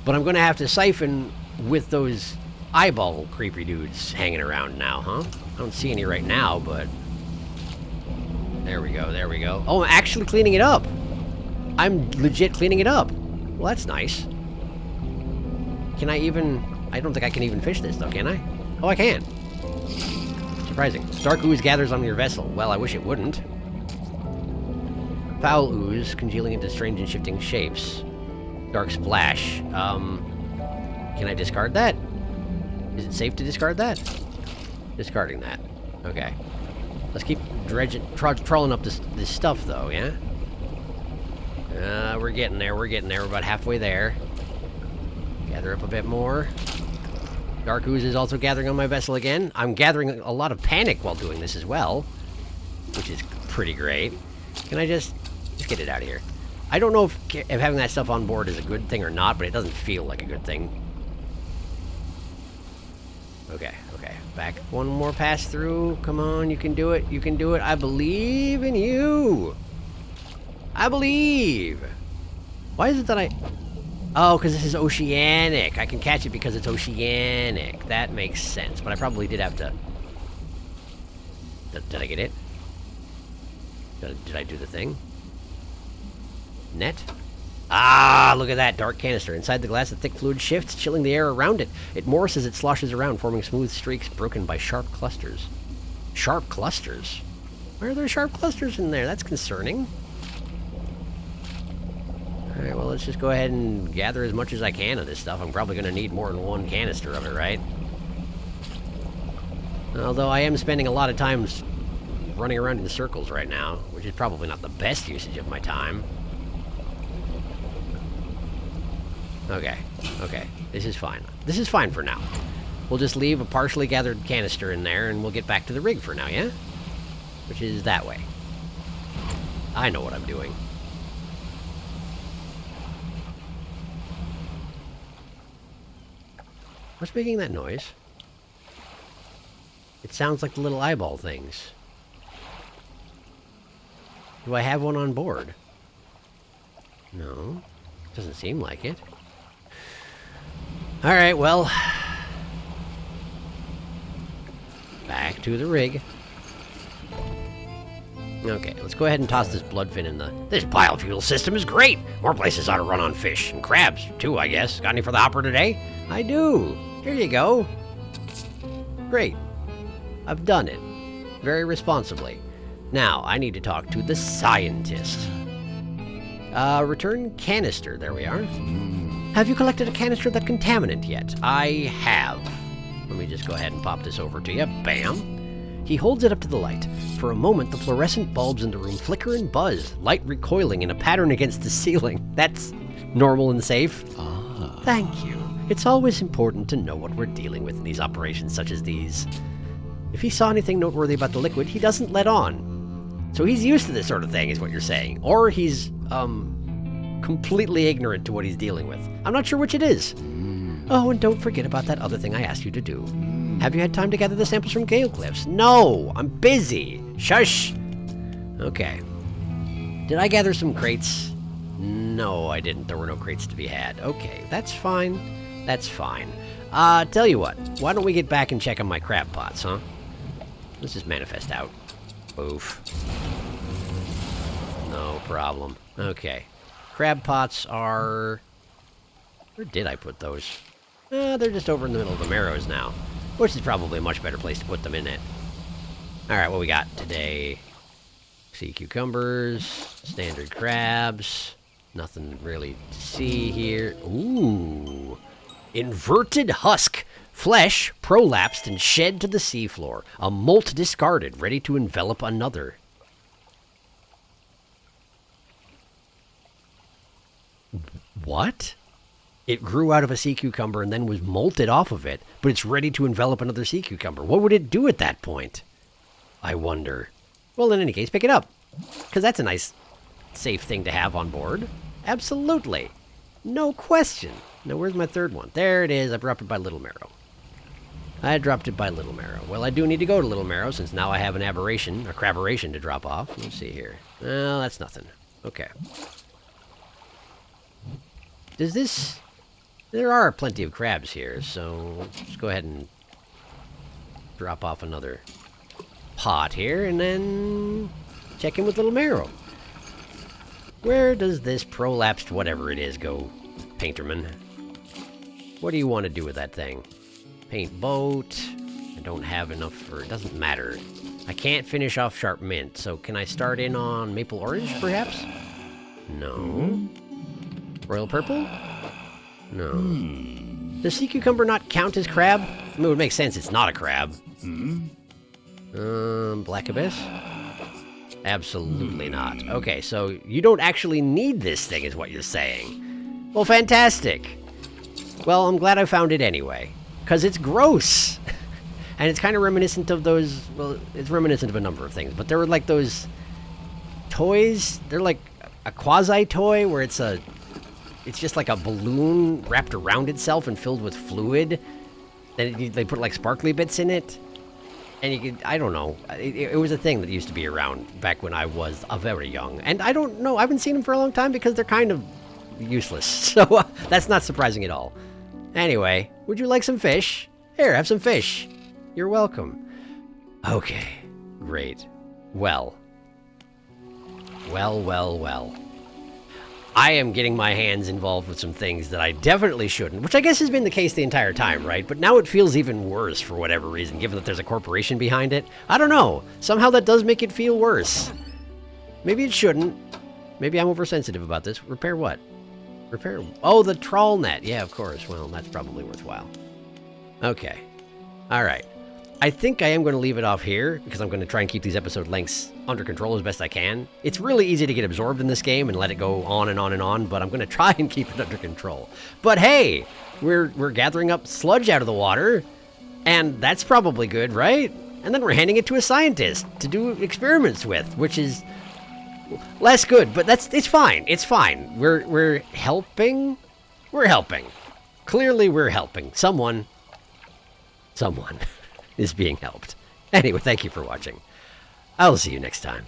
But I'm going to have to siphon with those eyeball creepy dudes hanging around now, huh? I don't see any right now, but... There we go, there we go. Oh, I'm actually cleaning it up! I'm legit cleaning it up! Well, that's nice. Can I even... I don't think I can even fish this, though, can I? Oh, I can! Surprising. Dark ooze gathers on your vessel. Well, I wish it wouldn't. Foul ooze, congealing into strange and shifting shapes. Dark splash. Can I discard that? Is it safe to discard that? Discarding that. Okay. Let's keep trawling up this stuff, though, yeah? We're getting there, we're about halfway there. Gather up a bit more. Dark Ooze is also gathering on my vessel again. I'm gathering a lot of panic while doing this as well, which is pretty great. Can I just get it out of here? I don't know if having that stuff on board is a good thing or not, but it doesn't feel like a good thing. Okay. Back one more pass through. Come on, you can do it. You can do it. I believe in you. I believe. Why is it that I... Oh, because this is oceanic. I can catch it because it's oceanic. That makes sense, but I probably did have to... Did I get it? Did I do the thing? Net? Ah, look at that dark canister. Inside the glass, the thick fluid shifts, chilling the air around it. It morphs as it sloshes around, forming smooth streaks broken by sharp clusters. Sharp clusters? Why are there sharp clusters in there? That's concerning. Alright, well, let's just go ahead and gather as much as I can of this stuff. I'm probably going to need more than one canister of it, right? Although I am spending a lot of time running around in circles right now, which is probably not the best usage of my time. Okay. This is fine. This is fine for now. We'll just leave a partially gathered canister in there, and we'll get back to the rig for now, yeah? Which is that way. I know what I'm doing. What's making that noise? It sounds like the little eyeball things. Do I have one on board? No. Doesn't seem like it. Alright, well. Back to the rig. Okay, let's go ahead and toss this bloodfin in the... This biofuel system is great! More places ought to run on fish. And crabs, too, I guess. Got any for the hopper today? I do. Here you go. Great. I've done it. Very responsibly. Now, I need to talk to the scientist. Return canister. There we are. Have you collected a canister of that contaminant yet? I have. Let me just go ahead and pop this over to you. Bam. He holds it up to the light. For a moment, the fluorescent bulbs in the room flicker and buzz, light recoiling in a pattern against the ceiling. That's normal and safe. Ah. Thank you. It's always important to know what we're dealing with in these operations such as these. If he saw anything noteworthy about the liquid, he doesn't let on. So he's used to this sort of thing, is what you're saying. Or he's, completely ignorant to what he's dealing with. I'm not sure which it is. Oh, and don't forget about that other thing I asked you to do. Have you had time to gather the samples from Gale Cliffs? No, I'm busy. Shush. Okay. Did I gather some crates? No, I didn't. There were no crates to be had. Okay, that's fine. That's fine. Tell you what. Why don't we get back and check on my crab pots, huh? Let's just manifest out. Oof. No problem. Okay. Crab pots are... Where did I put those? They're just over in the middle of the marrows now, which is probably a much better place to put them in it. Alright, what we got today? Sea cucumbers, standard crabs, nothing really to see here. Ooh! Inverted husk! Flesh prolapsed and shed to the seafloor. A molt discarded, ready to envelop another. What? It grew out of a sea cucumber and then was molted off of it, but it's ready to envelop another sea cucumber. What would it do at that point? I wonder. Well, in any case, pick it up. Because that's a nice, safe thing to have on board. Absolutely. No question. Now, where's my third one? There it is. I dropped it by Little Marrow. I dropped it by Little Marrow. Well, I do need to go to Little Marrow since now I have an aberration, a craberation to drop off. Let's see here. Well, that's nothing. Okay. Does this... There are plenty of crabs here, so let's go ahead and drop off another pot here, and then check in with Little Marrow. Where does this prolapsed whatever it is go, Painterman? What do you want to do with that thing? Paint boat. I don't have enough for... It doesn't matter. I can't finish off sharp mint, so can I start in on maple orange, perhaps? No. Royal purple? No. Does sea cucumber not count as crab? I mean, it would make sense it's not a crab. Black abyss? Absolutely not. Okay, so you don't actually need this thing is what you're saying. Well, fantastic. Well, I'm glad I found it anyway. Because it's gross. And it's kind of reminiscent of those... Well, it's reminiscent of a number of things. But there were like those toys. They're like a quasi-toy where it's just like a balloon wrapped around itself and filled with fluid. Then they put like sparkly bits in it. And you could, I don't know. It was a thing that used to be around back when I was very young. And I don't know. I haven't seen them for a long time because they're kind of useless. So that's not surprising at all. Anyway, would you like some fish? Here, have some fish. You're welcome. Okay, great. Well. I am getting my hands involved with some things that I definitely shouldn't, which I guess has been the case the entire time, right? But now it feels even worse for whatever reason, given that there's a corporation behind it. I don't know. Somehow that does make it feel worse. Maybe it shouldn't. Maybe I'm oversensitive about this. Repair what? Repair... Oh, the trawl net. Yeah, of course. Well, that's probably worthwhile. Okay. All right. I think I am going to leave it off here, because I'm going to try and keep these episode lengths under control as best I can. It's really easy to get absorbed in this game and let it go on and on and on, but I'm going to try and keep it under control. But hey, we're gathering up sludge out of the water, and that's probably good, right? And then we're handing it to a scientist to do experiments with, which is less good, but it's fine. It's fine. We're helping. We're helping. Clearly we're helping. Someone is being helped. Anyway, thank you for watching. I'll see you next time.